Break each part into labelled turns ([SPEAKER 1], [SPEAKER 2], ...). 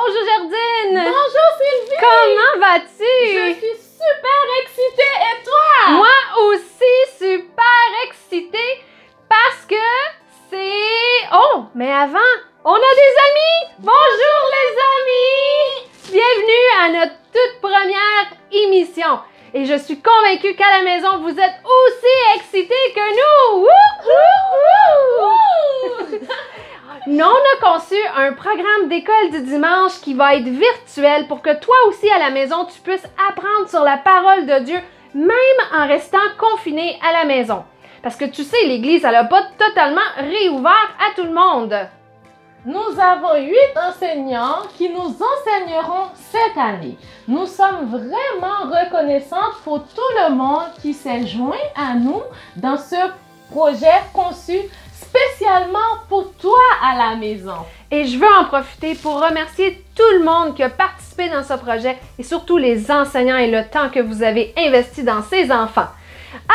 [SPEAKER 1] Bonjour Jardine!
[SPEAKER 2] Bonjour Sylvie!
[SPEAKER 1] Comment vas-tu?
[SPEAKER 2] Je suis super excitée et toi?
[SPEAKER 1] Moi aussi super excitée parce que c'est... Oh, mais avant, on a des amis! Bonjour les amis! Bienvenue à notre toute première émission. Et je suis convaincue qu'à la maison, vous êtes aussi excités que nous! Nous, on a conçu un programme d'école du dimanche qui va être virtuel pour que toi aussi à la maison, tu puisses apprendre sur la parole de Dieu, même en restant confiné à la maison. Parce que tu sais, l'Église, elle n'a pas totalement réouvert à tout le monde.
[SPEAKER 2] Nous avons 8 enseignants qui nous enseigneront cette année. Nous sommes vraiment reconnaissantes pour tout le monde qui s'est joint à nous dans ce projet conçu spécialement pour toi à la maison.
[SPEAKER 1] Et je veux en profiter pour remercier tout le monde qui a participé dans ce projet et surtout les enseignants et le temps que vous avez investi dans ces enfants.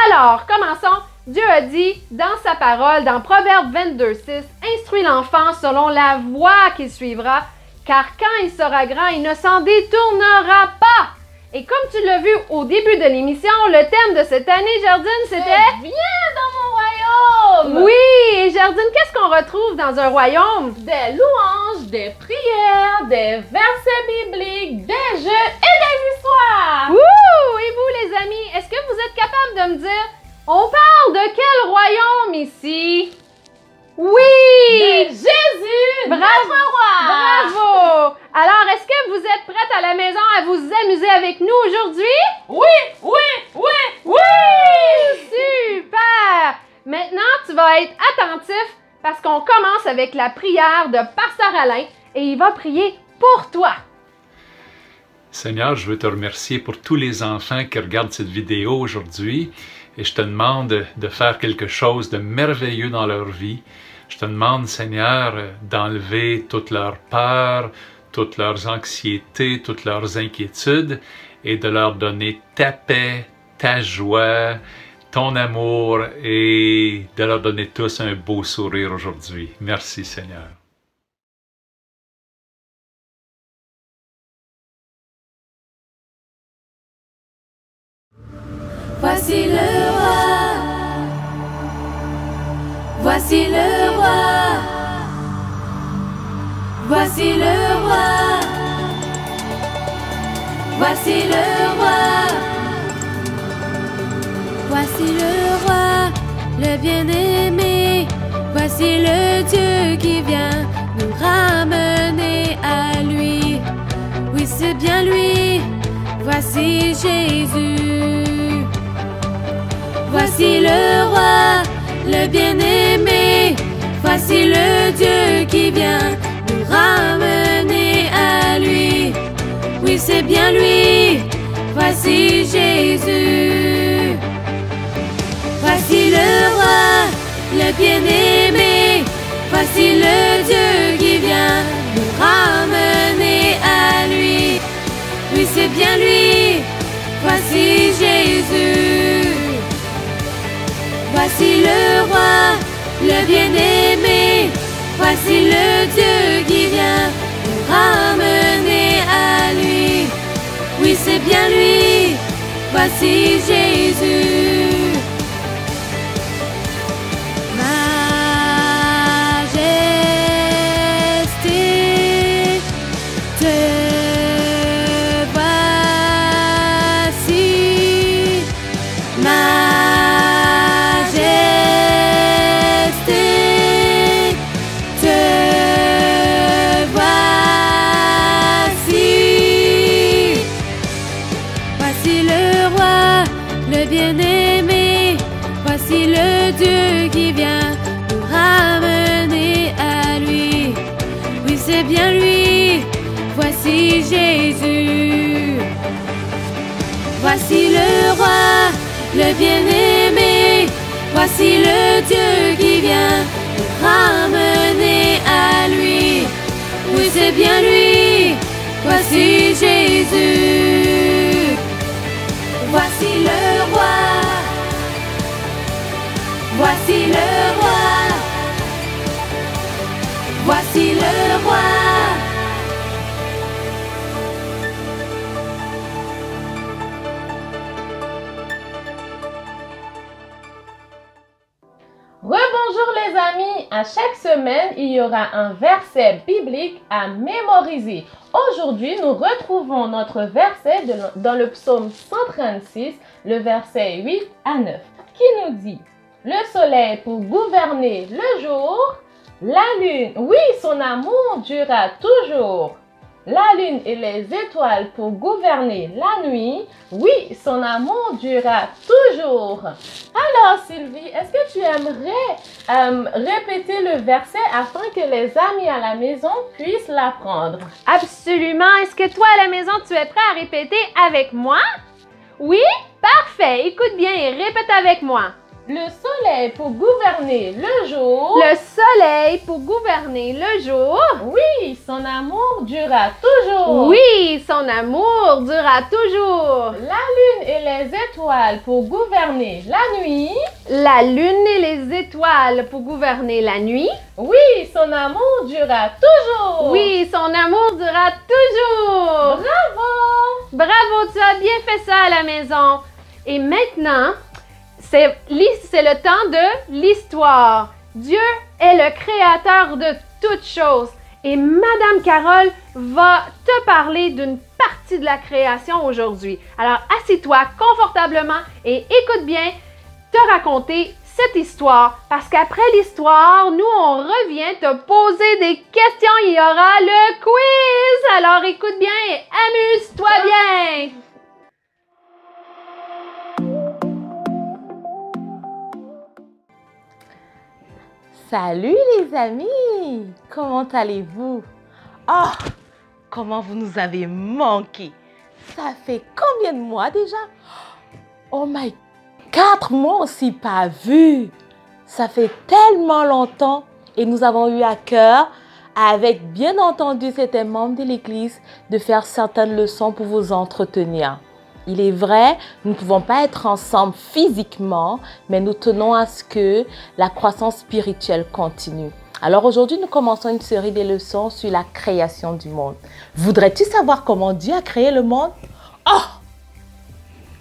[SPEAKER 1] Alors, commençons. Dieu a dit dans sa parole, dans Proverbe 22:6, « Instruis l'enfant selon la voie qu'il suivra, car quand il sera grand, il ne s'en détournera pas. » Et comme tu l'as vu au début de l'émission, le thème de cette année, Jardine, c'était «
[SPEAKER 2] Viens dans mon royaume! »
[SPEAKER 1] Oui! Et Jardine, qu'est-ce qu'on retrouve dans un royaume?
[SPEAKER 2] Des louanges, des prières, des versets bibliques, des jeux et des histoires!
[SPEAKER 1] Ouh! Et vous, les amis, est-ce que vous êtes capables de me dire, on parle de quel royaume ici? Oui!
[SPEAKER 2] De Jésus, notre roi!
[SPEAKER 1] Bravo! Alors, est-ce que vous êtes prêtes à la maison à vous amuser avec nous aujourd'hui?
[SPEAKER 2] Oui, oui, oui, oui!
[SPEAKER 1] Super! Maintenant, tu vas être attentif parce qu'on commence avec la prière de Pasteur Alain et il va prier pour toi.
[SPEAKER 3] Seigneur, je veux te remercier pour tous les enfants qui regardent cette vidéo aujourd'hui et je te demande de faire quelque chose de merveilleux dans leur vie. Je te demande, Seigneur, d'enlever toute leur peur, toutes leurs anxiétés, toutes leurs inquiétudes et de leur donner ta paix, ta joie, ton amour et de leur donner tous un beau sourire aujourd'hui. Merci, Seigneur.
[SPEAKER 4] Voici le roi, voici le roi, voici le roi, voici le roi, voici le roi, le bien-aimé, voici le Dieu qui vient nous ramener à lui. Oui, c'est bien lui, voici Jésus. Voici le roi, le bien-aimé, voici le Dieu qui vient nous ramener à lui. Oui, c'est bien lui, voici Jésus. Voici le roi, le bien-aimé, voici le Dieu qui vient nous ramener à lui. Oui, c'est bien lui, voici Jésus. Voici le roi, le bien-aimé, voici le Dieu qui vient nous ramener à lui. Oui, c'est bien lui, voici Jésus. Majesté, te voici. Bien-aimé, voici le Dieu qui vient nous ramener à lui. Oui, c'est bien lui, voici Jésus. Voici le roi, le bien-aimé, voici le Dieu qui vient nous ramener à lui. Oui, c'est bien lui, voici Jésus. Voici le roi, voici le roi, voici le roi,
[SPEAKER 2] à chaque semaine, il y aura un verset biblique à mémoriser. Aujourd'hui, nous retrouvons notre verset dans le psaume 136, le verset 8 à 9, qui nous dit « Le soleil pour gouverner le jour, la lune, oui, son amour durera toujours. La lune et les étoiles pour gouverner la nuit, oui, son amour durera toujours. » Alors Sylvie, est-ce que tu aimerais répéter le verset afin que les amis à la maison puissent l'apprendre?
[SPEAKER 1] Absolument. Est-ce que toi à la maison, tu es prêt à répéter avec moi? Oui? Parfait. Écoute bien et répète avec moi.
[SPEAKER 2] Le soleil pour gouverner le jour.
[SPEAKER 1] Le soleil pour gouverner le jour.
[SPEAKER 2] Oui, son amour durera toujours.
[SPEAKER 1] Oui, son amour durera toujours.
[SPEAKER 2] La lune et les étoiles pour gouverner la nuit.
[SPEAKER 1] La lune et les étoiles pour gouverner la nuit.
[SPEAKER 2] Oui, son amour durera toujours.
[SPEAKER 1] Oui, son amour durera toujours.
[SPEAKER 2] Bravo!
[SPEAKER 1] Bravo, tu as bien fait ça à la maison. Et maintenant, c'est le temps de l'histoire. Dieu est le créateur de toutes choses. Et Madame Carole va te parler d'une partie de la création aujourd'hui. Alors, assieds-toi confortablement et écoute bien te raconter cette histoire. Parce qu'après l'histoire, nous, on revient te poser des questions. Il y aura le quiz. Alors, écoute bien et amuse-toi bien.
[SPEAKER 2] Salut les amis! Comment allez-vous? Oh! Comment vous nous avez manqué! Ça fait combien de mois déjà? Oh my! 4 mois aussi pas vu! Ça fait tellement longtemps et nous avons eu à cœur, avec bien entendu certains membres de l'Église, de faire certaines leçons pour vous entretenir. Il est vrai, nous ne pouvons pas être ensemble physiquement, mais nous tenons à ce que la croissance spirituelle continue. Alors aujourd'hui, nous commençons une série de leçons sur la création du monde. Voudrais-tu savoir comment Dieu a créé le monde? Oh!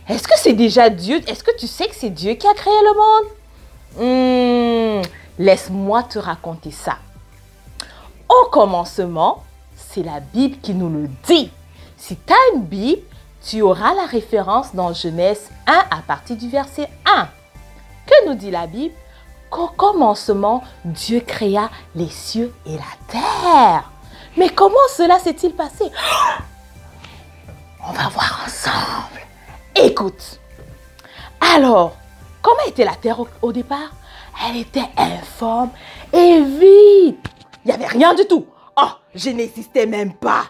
[SPEAKER 2] Est-ce que c'est déjà Dieu? Est-ce que tu sais que c'est Dieu qui a créé le monde? Laisse-moi te raconter ça. Au commencement, c'est la Bible qui nous le dit. Si tu as une Bible, tu auras la référence dans Genèse 1 à partir du verset 1. Que nous dit la Bible? Qu'au commencement, Dieu créa les cieux et la terre. Mais comment cela s'est-il passé? On va voir ensemble. Écoute. Alors, comment était la terre au départ? Elle était informe et vide. Il n'y avait rien du tout. Oh, je n'existais même pas.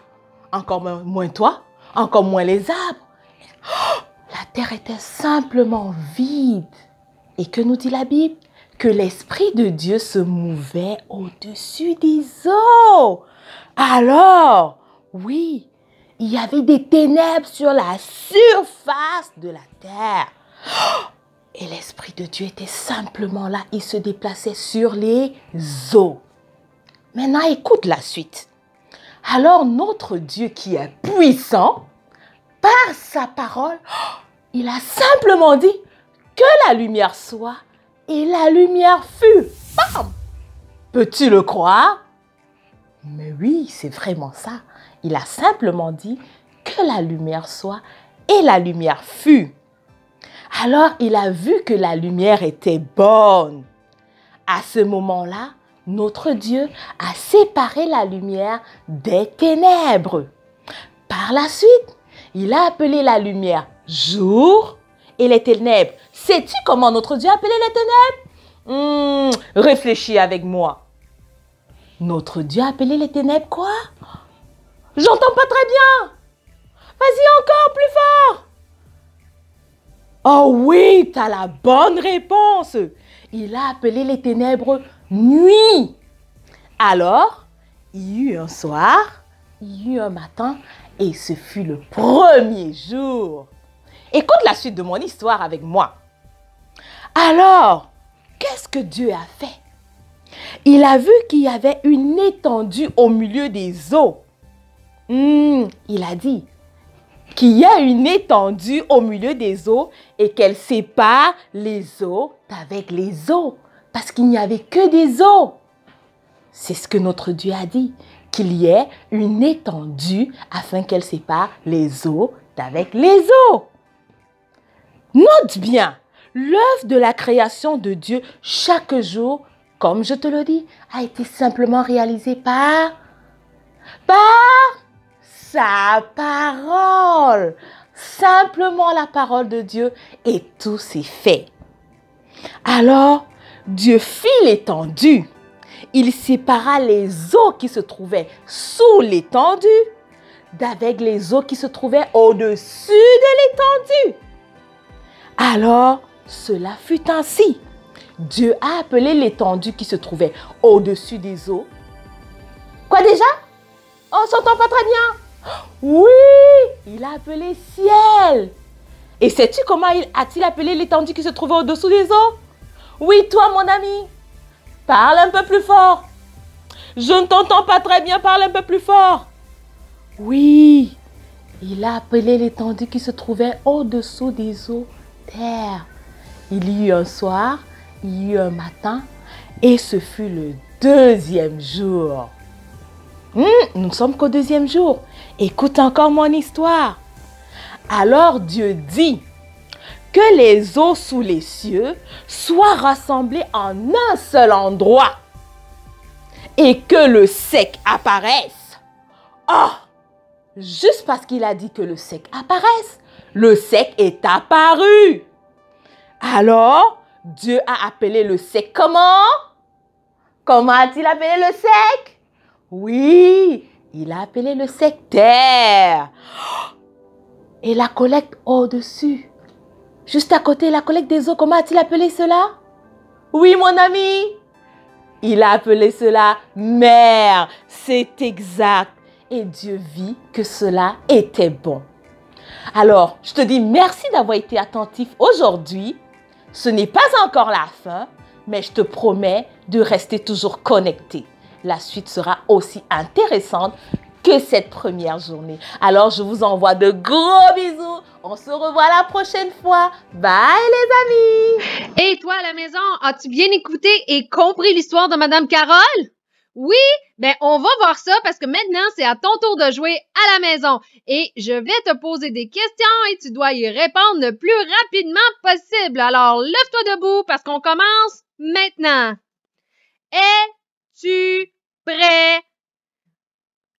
[SPEAKER 2] Encore moins toi. Encore moins les arbres. Oh, la terre était simplement vide. Et que nous dit la Bible? Que l'Esprit de Dieu se mouvait au-dessus des eaux. Alors, oui, il y avait des ténèbres sur la surface de la terre. Oh, et l'Esprit de Dieu était simplement là. Il se déplaçait sur les eaux. Maintenant, écoute la suite. Alors notre Dieu qui est puissant, par sa parole, il a simplement dit que la lumière soit et la lumière fut. Bam! Peux-tu le croire? Mais oui, c'est vraiment ça. Il a simplement dit que la lumière soit et la lumière fut. Alors il a vu que la lumière était bonne. À ce moment-là, notre Dieu a séparé la lumière des ténèbres. Par la suite, il a appelé la lumière jour et les ténèbres. Sais-tu comment notre Dieu a appelé les ténèbres? Réfléchis avec moi. Notre Dieu a appelé les ténèbres quoi? J'entends pas très bien. Vas-y encore plus fort. Oh oui, tu as la bonne réponse. Il a appelé les ténèbres nuit. Alors, il y eut un soir, il y eut un matin, et ce fut le premier jour. Écoute la suite de mon histoire avec moi. Alors, qu'est-ce que Dieu a fait? Il a vu qu'il y avait une étendue au milieu des eaux. Il a dit qu'il y a une étendue au milieu des eaux et qu'elle sépare les eaux d'avec les eaux. Parce qu'il n'y avait que des eaux. C'est ce que notre Dieu a dit, qu'il y ait une étendue afin qu'elle sépare les eaux d'avec les eaux. Note bien, l'œuvre de la création de Dieu chaque jour, comme je te le dis, a été simplement réalisée par sa parole. Simplement la parole de Dieu et tout s'est fait. Alors, Dieu fit l'étendue. Il sépara les eaux qui se trouvaient sous l'étendue d'avec les eaux qui se trouvaient au-dessus de l'étendue. Alors, cela fut ainsi. Dieu a appelé l'étendue qui se trouvait au-dessus des eaux. Quoi déjà? On s'entend pas très bien. Oui, il a appelé ciel. Et sais-tu comment a-t-il appelé l'étendue qui se trouvait au-dessous des eaux? Oui, toi, mon ami. Parle un peu plus fort. Je ne t'entends pas très bien, parle un peu plus fort. Oui, il a appelé l'étendue qui se trouvait au-dessous des eaux terre. Il y eut un soir, il y eut un matin, et ce fut le deuxième jour. Nous ne sommes qu'au deuxième jour. Écoute encore mon histoire. Alors Dieu dit que les eaux sous les cieux soient rassemblées en un seul endroit et que le sec apparaisse. Oh, juste parce qu'il a dit que le sec apparaisse, le sec est apparu. Alors, Dieu a appelé le sec comment? Comment a-t-il appelé le sec? Oui, il a appelé le sec terre. Et la collecte au-dessus, juste à côté, la collecte des eaux, comment a-t-il appelé cela? Oui, mon ami, il a appelé cela mer. C'est exact. Et Dieu vit que cela était bon. Alors, je te dis merci d'avoir été attentif aujourd'hui. Ce n'est pas encore la fin, mais je te promets de rester toujours connecté. La suite sera aussi intéressante que cette première journée. Alors, je vous envoie de gros bisous. On se revoit la prochaine fois. Bye les amis!
[SPEAKER 1] Et toi à la maison, as-tu bien écouté et compris l'histoire de Madame Carole? Oui? Ben, on va voir ça parce que maintenant, c'est à ton tour de jouer à la maison. Et je vais te poser des questions et tu dois y répondre le plus rapidement possible. Alors, lève-toi debout parce qu'on commence maintenant. Es-tu prêt?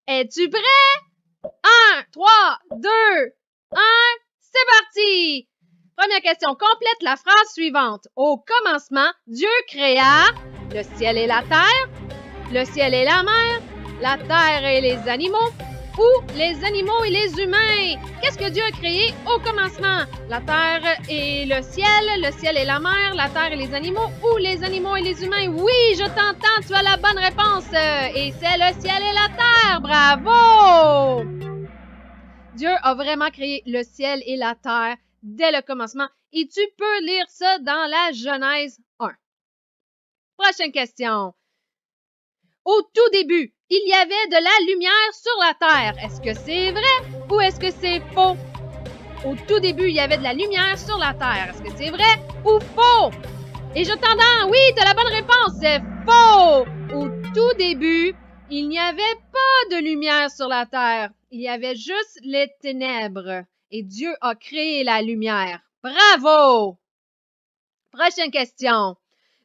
[SPEAKER 1] Es-tu prêt? 1, 3, 2, 1, c'est parti! Première question, complète la phrase suivante. Au commencement, Dieu créa le ciel et la terre, le ciel et la mer, la terre et les animaux, ou les animaux et les humains. Qu'est-ce que Dieu a créé au commencement? La terre et le ciel et la mer, la terre et les animaux, ou les animaux et les humains? Oui, je t'entends, tu as la bonne réponse. Et c'est le ciel et la terre. Bravo! Dieu a vraiment créé le ciel et la terre dès le commencement. Et tu peux lire ça dans la Genèse 1. Prochaine question. Au tout début, il y avait de la lumière sur la terre. Est-ce que c'est vrai ou est-ce que c'est faux? Au tout début, il y avait de la lumière sur la terre. Est-ce que c'est vrai ou faux? Et je t'entends, oui, tu as la bonne réponse, c'est faux! Au tout début, il n'y avait pas de lumière sur la terre. Il y avait juste les ténèbres. Et Dieu a créé la lumière. Bravo! Prochaine question.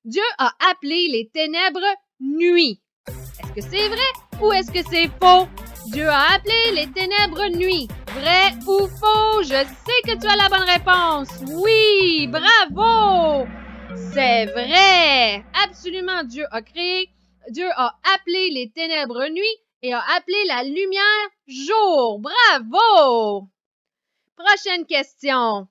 [SPEAKER 1] Dieu a appelé les ténèbres nuit. Est-ce que c'est vrai ou est-ce que c'est faux? Dieu a appelé les ténèbres nuit. Vrai ou faux? Je sais que tu as la bonne réponse. Oui, bravo! C'est vrai! Absolument, Dieu a appelé les ténèbres nuit et a appelé la lumière jour. Bravo! Prochaine question.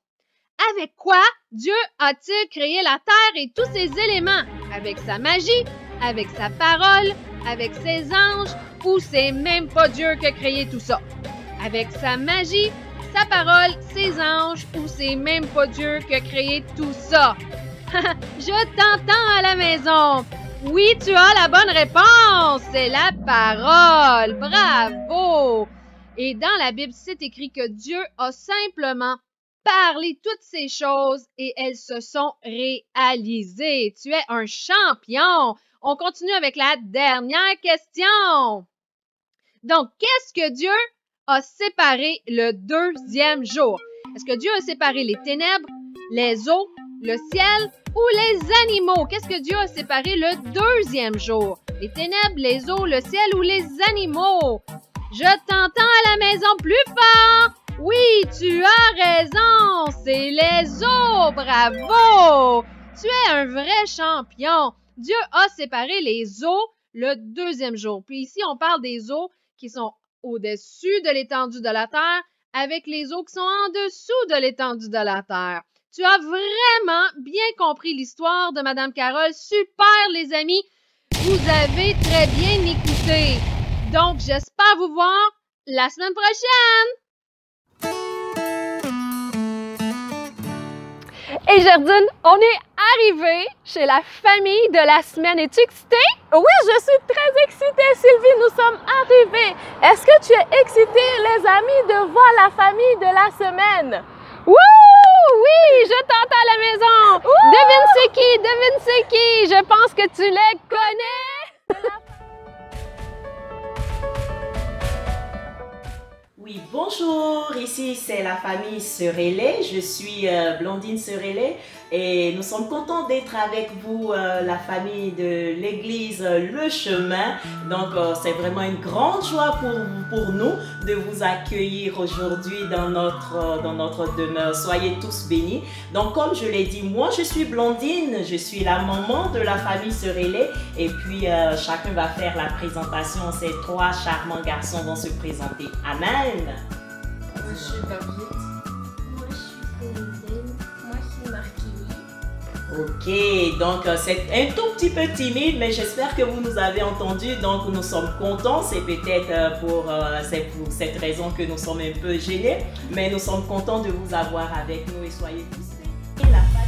[SPEAKER 1] Avec quoi Dieu a-t-il créé la terre et tous ses éléments? Avec sa magie, avec sa parole, avec ses anges, ou c'est même pas Dieu qui a créé tout ça? Avec sa magie, sa parole, ses anges, ou c'est même pas Dieu qui a créé tout ça? Je t'entends à la maison. Oui, tu as la bonne réponse. C'est la parole. Bravo. Et dans la Bible, c'est écrit que Dieu a simplement parlé toutes ces choses et elles se sont réalisées. Tu es un champion. On continue avec la dernière question. Donc, qu'est-ce que Dieu a séparé le deuxième jour? Est-ce que Dieu a séparé les ténèbres, les eaux, le ciel ou les animaux? Qu'est-ce que Dieu a séparé le deuxième jour? Les ténèbres, les eaux, le ciel ou les animaux? Je t'entends à la maison plus fort! Oui, tu as raison! C'est les eaux! Bravo! Tu es un vrai champion! Dieu a séparé les eaux le deuxième jour. Puis ici, on parle des eaux qui sont au-dessus de l'étendue de la terre avec les eaux qui sont en dessous de l'étendue de la terre. Tu as vraiment bien compris l'histoire de Madame Carole. Super, les amis! Vous avez très bien écouté. Donc, j'espère vous voir la semaine prochaine! Et Gerdine, on est arrivé chez la famille de la semaine. Es-tu excitée?
[SPEAKER 2] Oui, je suis très excitée, Sylvie. Nous sommes arrivés. Est-ce que tu es excitée, les amis, de voir la famille de la semaine?
[SPEAKER 1] Wouh! Oui, je t'entends à la maison. Wouh! Devine c'est qui? Devine c'est qui? Je pense que tu les connais.
[SPEAKER 5] Oui, bonjour, ici c'est la famille Sœur-Hélé, je suis Blondine Sœur-Hélé et nous sommes contents d'être avec vous, la famille de l'église Le Chemin. Donc c'est vraiment une grande joie pour nous de vous accueillir aujourd'hui dans notre demeure. Soyez tous bénis. Donc comme je l'ai dit, moi je suis Blondine, je suis la maman de la famille Sœur-Hélé et puis chacun va faire la présentation. Ces trois charmants garçons vont se présenter. Amen.
[SPEAKER 6] Moi, je suis Babette. Moi, je suis Céline. Moi, je suis Marquis.
[SPEAKER 5] Ok, donc c'est un tout petit peu timide, mais j'espère que vous nous avez entendus. Donc nous sommes contents. C'est peut-être pour cette raison que nous sommes un peu gênés, mais nous sommes contents de vous avoir avec nous et soyez tous bénis. Et la famille.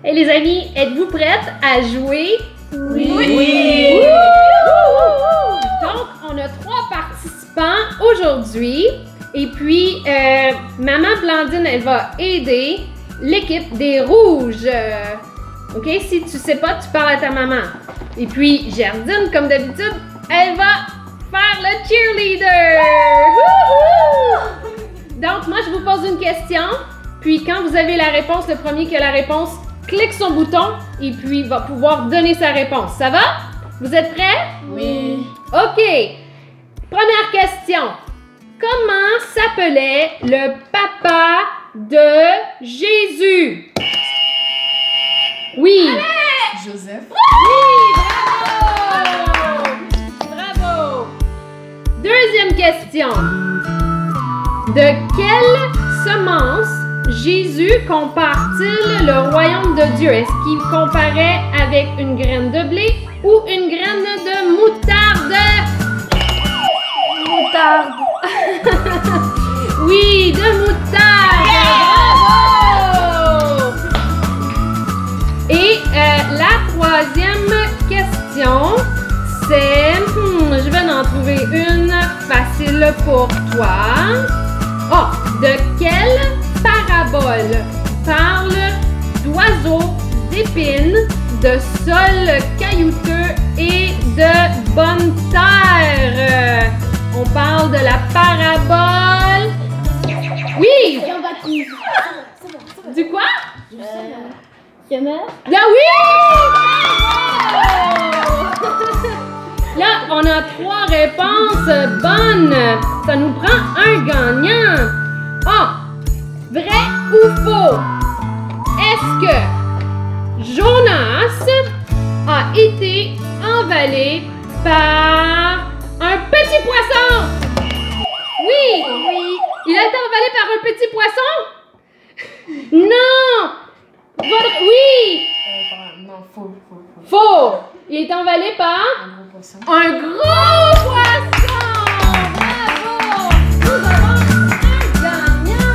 [SPEAKER 1] Et les amis, êtes-vous prêtes à jouer?
[SPEAKER 5] Oui! Oui.
[SPEAKER 1] Donc, on a 3 participants aujourd'hui. Et puis, Maman Blandine, elle va aider l'équipe des Rouges. OK? Si tu sais pas, tu parles à ta maman. Et puis, Gerdine, comme d'habitude, elle va faire le cheerleader. Donc, moi, je vous pose une question. Puis, quand vous avez la réponse, le premier qui a la réponse, clique son bouton et puis va pouvoir donner sa réponse. Ça va? Vous êtes prêts?
[SPEAKER 6] Oui.
[SPEAKER 1] OK. Première question. Comment s'appelait le papa de Jésus? Oui.
[SPEAKER 6] Joseph.
[SPEAKER 1] Oui, bravo! Bravo! Deuxième question. De quelle semence Jésus compare-t-il le royaume de Dieu? Est-ce qu'il comparait avec une graine de blé ou une graine de moutarde?
[SPEAKER 6] Moutarde.
[SPEAKER 1] Oui, de moutarde! Bravo! Et la troisième question, c'est... je vais en trouver une facile pour toi. Oh, de quelle parabole parle d'oiseaux, d'épines, de sol caillouteux et de bonne terre? On parle de la parabole. Oui!
[SPEAKER 6] Jean-Baptiste.
[SPEAKER 1] Du quoi?
[SPEAKER 6] Semeur.
[SPEAKER 1] Ah oui! Là, on a 3 réponses bonnes. Ça nous prend un gagnant. Ah! Vrai ou faux? Est-ce que Jonas a été envalé par un petit poisson? Oui! Oui! Il a été envalé par un petit poisson? Non! Oui!
[SPEAKER 6] Non, faux.
[SPEAKER 1] Faux! Il est envalé par
[SPEAKER 6] Un gros poisson.
[SPEAKER 1] un gros poisson! Bravo! Nous avons un gagnant!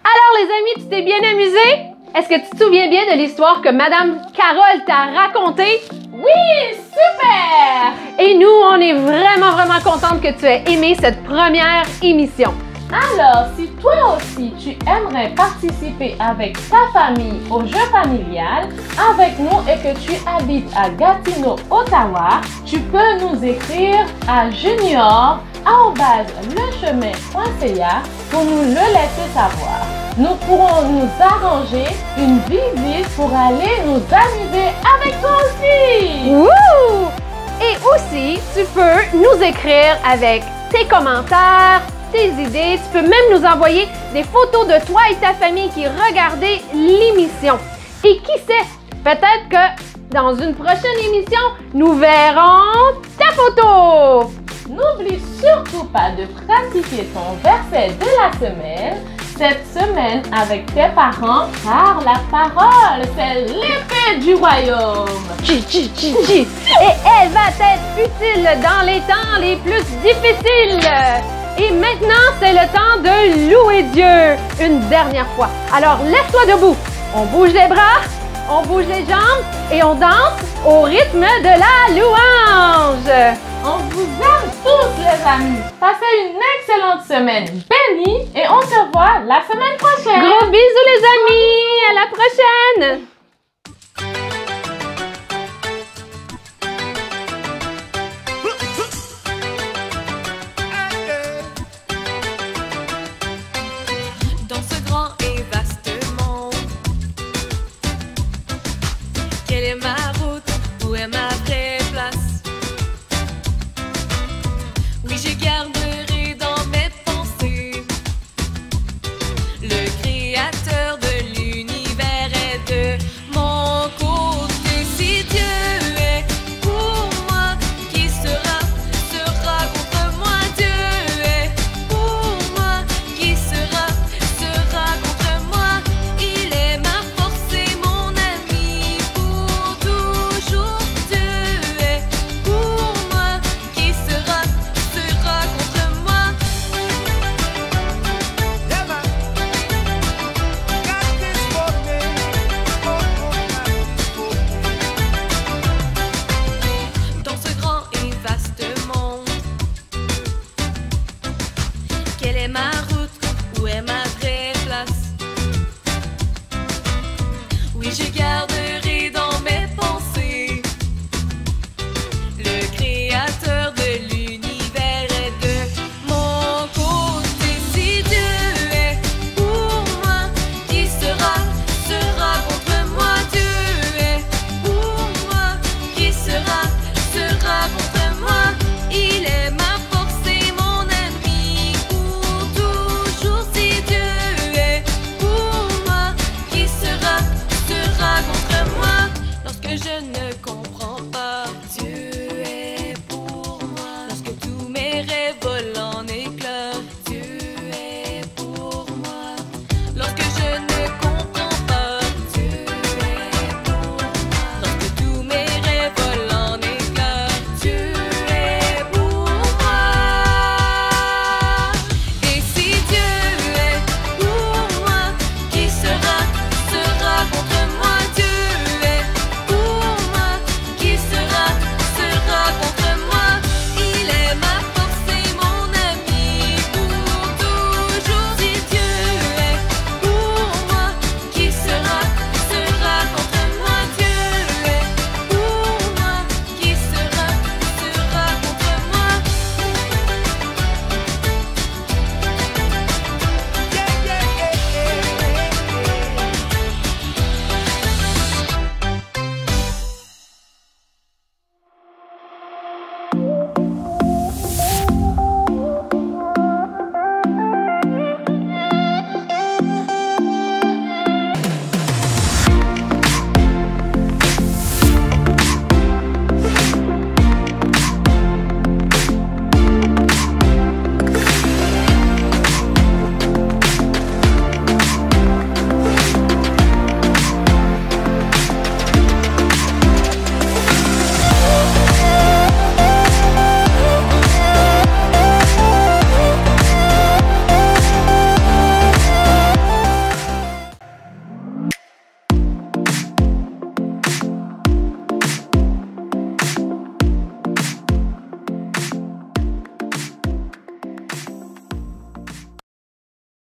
[SPEAKER 1] Alors les amis, tu t'es bien amusé? Est-ce que tu te souviens bien de l'histoire que Madame Carole t'a racontée?
[SPEAKER 2] Oui, Super!
[SPEAKER 1] Et nous, on est vraiment contente que tu aies aimé cette première émission.
[SPEAKER 2] Alors, si toi aussi tu aimerais participer avec ta famille au jeu familial avec nous et que tu habites à Gatineau, Ottawa, tu peux nous écrire à junior@lechemin.ca pour nous le laisser savoir. Nous pourrons nous arranger une visite pour aller nous amuser avec toi aussi.
[SPEAKER 1] Wouh! Et aussi, tu peux nous écrire avec tes commentaires, tes idées. Tu peux même nous envoyer des photos de toi et ta famille qui regardaient l'émission. Et qui sait, peut-être que dans une prochaine émission, nous verrons ta photo.
[SPEAKER 2] N'oublie surtout pas de pratiquer ton verset de la semaine cette semaine avec tes parents, car la parole, c'est l'épée du royaume.
[SPEAKER 1] Et elle va être utile dans les temps les plus difficiles. Et maintenant, c'est le temps de louer Dieu une dernière fois. Alors, lève-toi debout. On bouge les bras, on bouge les jambes et on danse au rythme de la louange.
[SPEAKER 2] On vous aime tous les amis. Passez une excellente semaine bénie et on se voit la semaine prochaine.
[SPEAKER 1] Gros bisous les amis. À la prochaine.